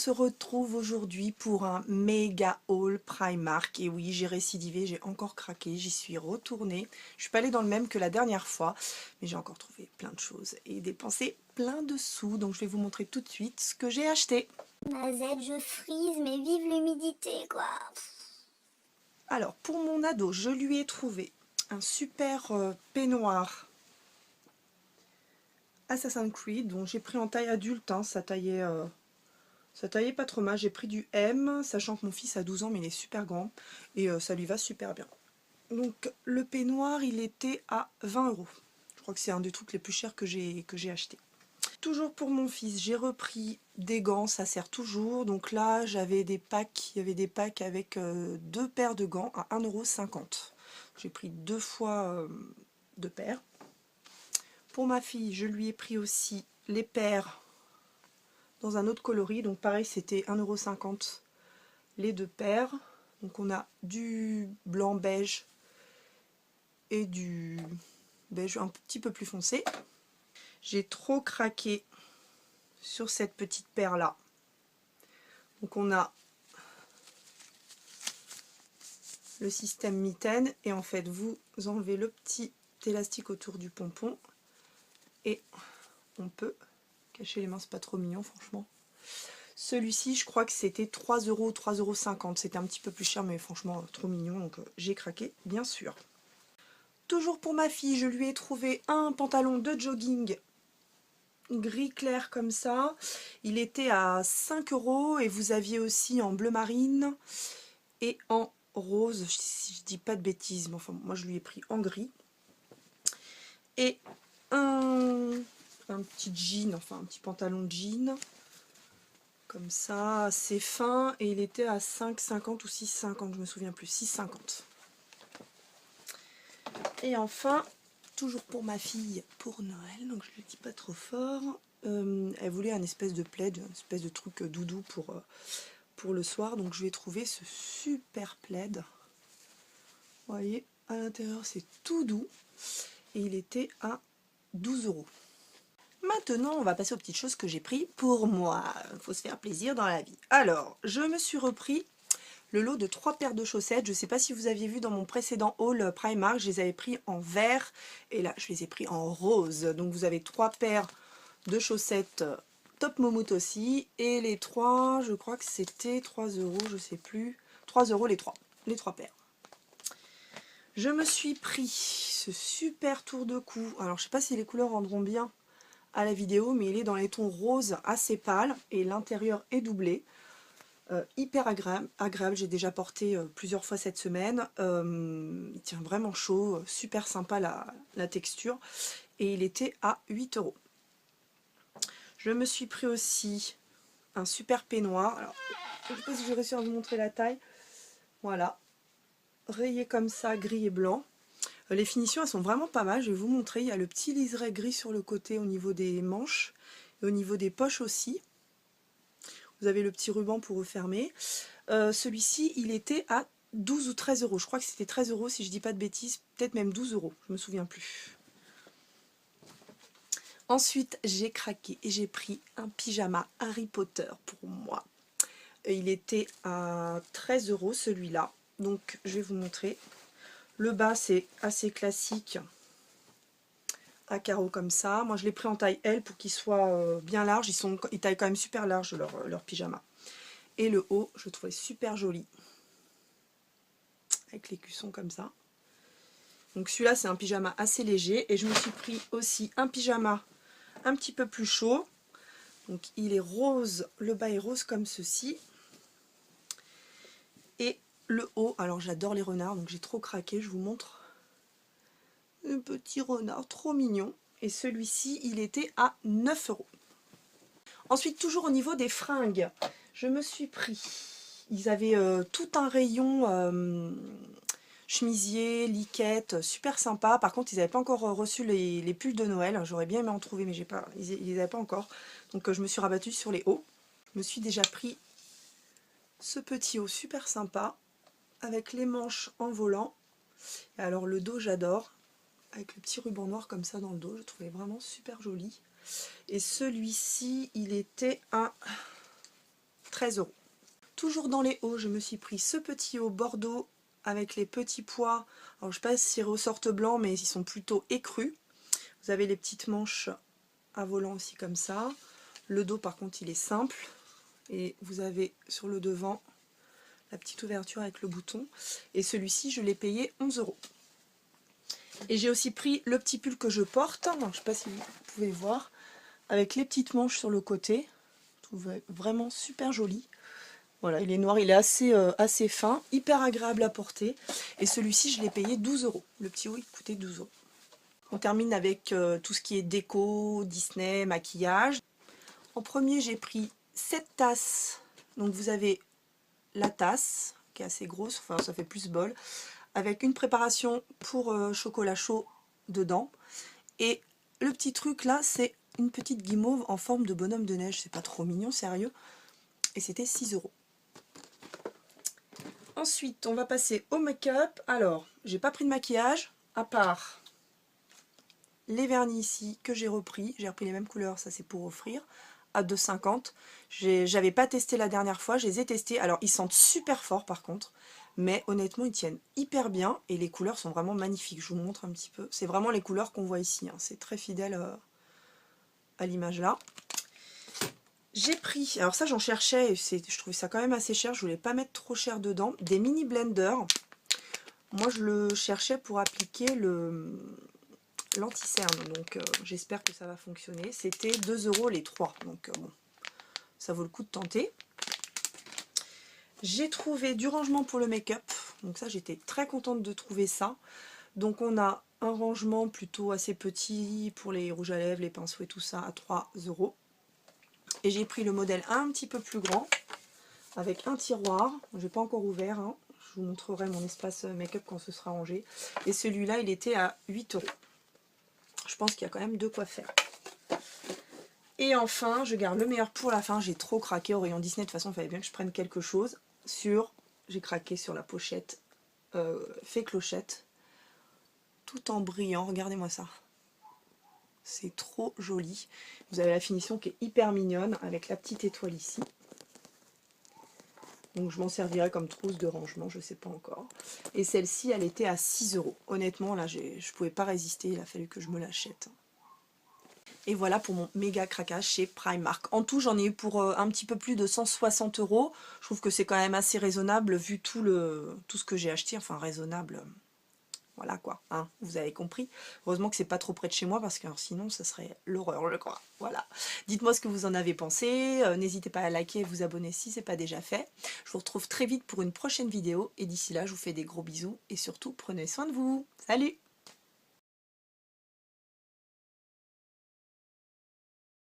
se retrouve aujourd'hui pour un méga haul Primark. Et oui, j'ai récidivé, j'ai encore craqué, j'y suis retournée. Je suis pas allée dans le même que la dernière fois, mais j'ai encore trouvé plein de choses et dépensé plein de sous. Donc je vais vous montrer tout de suite ce que j'ai acheté. Mazette, je frise, mais vive l'humidité, quoi. Alors, pour mon ado, je lui ai trouvé un super peignoir Assassin's Creed, dont j'ai pris en taille adulte, hein, ça taillait pas trop mal. J'ai pris du M, sachant que mon fils a 12 ans, mais il est super grand, et ça lui va super bien. Donc le peignoir, il était à 20 €. Je crois que c'est un des trucs les plus chers que j'ai acheté. Toujours pour mon fils, j'ai repris des gants, ça sert toujours. Donc là, j'avais des packs, il y avait des packs avec deux paires de gants à 1,50 €. J'ai pris deux fois deux paires. Pour ma fille, je lui ai pris aussi les paires dans un autre coloris. Donc pareil, c'était 1,50 € les deux paires. Donc on a du blanc beige et du beige un petit peu plus foncé. J'ai trop craqué sur cette petite paire là. Donc on a le système mitaine et en fait vous enlevez le petit élastique autour du pompon et on peut cacher les mains, c'est pas trop mignon franchement. Celui-ci je crois que c'était 3 €, 3,50 €, c'était un petit peu plus cher mais franchement trop mignon, donc j'ai craqué bien sûr. Toujours pour ma fille, je lui ai trouvé un pantalon de jogging gris clair comme ça. Il était à 5 € et vous aviez aussi en bleu marine et en rose, si je dis pas de bêtises, mais enfin moi je lui ai pris en gris. Et un petit jean, enfin un petit pantalon de jean, comme ça, assez fin, et il était à 5,50 ou 6,50, je me souviens plus, 6,50. Et enfin, toujours pour ma fille, pour Noël, donc je ne le dis pas trop fort, elle voulait un espèce de plaid, un espèce de truc doudou pour le soir, donc je lui ai trouvé ce super plaid. Vous voyez, à l'intérieur c'est tout doux, et il était à 12 €. Maintenant, on va passer aux petites choses que j'ai pris pour moi. Il faut se faire plaisir dans la vie. Alors, je me suis repris le lot de 3 paires de chaussettes. Je ne sais pas si vous aviez vu dans mon précédent haul Primark, je les avais pris en vert et là, je les ai pris en rose. Donc, vous avez 3 paires de chaussettes Top Momout aussi. Et les 3, je crois que c'était 3 €, je ne sais plus. 3 € les 3 paires. Je me suis pris ce super tour de cou. Alors, je ne sais pas si les couleurs rendront bien à la vidéo, mais il est dans les tons roses assez pâles et l'intérieur est doublé. Hyper agréable, j'ai déjà porté plusieurs fois cette semaine. Il tient vraiment chaud, super sympa la texture et il était à 8 €. Je me suis pris aussi un super peignoir. Alors, je ne sais pas si j'ai réussi à vous montrer la taille. Voilà, rayé comme ça, gris et blanc. Les finitions, elles sont vraiment pas mal. Je vais vous montrer. Il y a le petit liseré gris sur le côté au niveau des manches et au niveau des poches aussi. Vous avez le petit ruban pour refermer. Celui-ci, il était à 12 ou 13 €. Je crois que c'était 13 € si je dis pas de bêtises. Peut-être même 12 €. Je me souviens plus. Ensuite, j'ai craqué et j'ai pris un pyjama Harry Potter pour moi. Il était à 13 € celui-là. Donc, je vais vous montrer. Le bas, c'est assez classique, à carreaux comme ça. Moi, je l'ai pris en taille L pour qu'il soit bien large. Ils taillent quand même super large leur pyjama. Et le haut, je le trouvais super joli. Avec les cuissons comme ça. Donc celui-là, c'est un pyjama assez léger. Et je me suis pris aussi un pyjama un petit peu plus chaud. Donc il est rose, le bas est rose comme ceci. Et le haut, alors j'adore les renards, donc j'ai trop craqué, je vous montre. Un petit renard trop mignon. Et celui-ci, il était à 9 €. Ensuite, toujours au niveau des fringues, je me suis pris... Ils avaient tout un rayon chemisier, liquette, super sympa. Par contre, ils n'avaient pas encore reçu les pulls de Noël. J'aurais bien aimé en trouver, mais ils ne les avaient pas encore. Donc je me suis rabattue sur les hauts. Je me suis déjà pris ce petit haut super sympa, avec les manches en volant. Et alors le dos, j'adore. Avec le petit ruban noir comme ça dans le dos. Je trouvais vraiment super joli. Et celui-ci, il était à 13 €. Toujours dans les hauts, je me suis pris ce petit haut bordeaux avec les petits pois. Alors je sais pas s'ils ressortent blancs, mais ils sont plutôt écrus. Vous avez les petites manches à volant aussi comme ça. Le dos par contre il est simple. Et vous avez sur le devant la petite ouverture avec le bouton. Et celui-ci je l'ai payé 11 €. Et j'ai aussi pris le petit pull que je porte. Alors, je ne sais pas si vous pouvez voir. Avec les petites manches sur le côté. Je trouve vraiment super joli. Voilà, il est noir, il est assez fin, hyper agréable à porter. Et celui-ci, je l'ai payé 12 €. Le petit haut, il coûtait 12 €. On termine avec tout ce qui est déco, Disney, maquillage. En premier, j'ai pris cette tasse. Donc vous avez la tasse, qui est assez grosse, enfin ça fait plus bol, avec une préparation pour chocolat chaud dedans. Et le petit truc là, c'est une petite guimauve en forme de bonhomme de neige. C'est pas trop mignon, sérieux. Et c'était 6 €. Ensuite, on va passer au make-up. Alors, j'ai pas pris de maquillage, à part les vernis ici que j'ai repris. J'ai repris les mêmes couleurs, ça c'est pour offrir, à 2,50 €. J'avais pas testé la dernière fois, je les ai testés. Alors, ils sentent super fort par contre, mais honnêtement, ils tiennent hyper bien et les couleurs sont vraiment magnifiques. Je vous montre un petit peu. C'est vraiment les couleurs qu'on voit ici, hein. C'est très fidèle à l'image là. J'ai pris, alors ça j'en cherchais, je trouvais ça quand même assez cher, je voulais pas mettre trop cher dedans, des mini blenders. Moi je le cherchais pour appliquer l'anti-cerne, donc j'espère que ça va fonctionner. C'était 2 € les 3, donc bon, ça vaut le coup de tenter. J'ai trouvé du rangement pour le make-up, donc ça j'étais très contente de trouver ça. Donc on a un rangement plutôt assez petit pour les rouges à lèvres, les pinceaux et tout ça à 3 €. Et j'ai pris le modèle un petit peu plus grand, avec un tiroir. Je n'ai pas encore ouvert, hein. Je vous montrerai mon espace make-up quand ce sera rangé. Et celui-là, il était à 8 €. Je pense qu'il y a quand même de quoi faire. Et enfin, je garde le meilleur pour la fin. J'ai trop craqué au rayon Disney. De toute façon, il fallait bien que je prenne quelque chose. J'ai craqué sur la pochette Fée Clochette. Tout en brillant. Regardez-moi ça. C'est trop joli. Vous avez la finition qui est hyper mignonne avec la petite étoile ici. Donc je m'en servirai comme trousse de rangement, je ne sais pas encore. Et celle-ci, elle était à 6 €. Honnêtement, là, je ne pouvais pas résister, il a fallu que je me l'achète. Et voilà pour mon méga craquage chez Primark. En tout, j'en ai eu pour un petit peu plus de 160 €. Je trouve que c'est quand même assez raisonnable vu tout ce que j'ai acheté. Enfin, raisonnable... Voilà quoi, hein, vous avez compris. Heureusement que c'est pas trop près de chez moi parce que sinon ça serait l'horreur, je crois. Voilà. Dites-moi ce que vous en avez pensé. N'hésitez pas à liker et vous abonner si ce n'est pas déjà fait. Je vous retrouve très vite pour une prochaine vidéo et d'ici là je vous fais des gros bisous et surtout prenez soin de vous. Salut!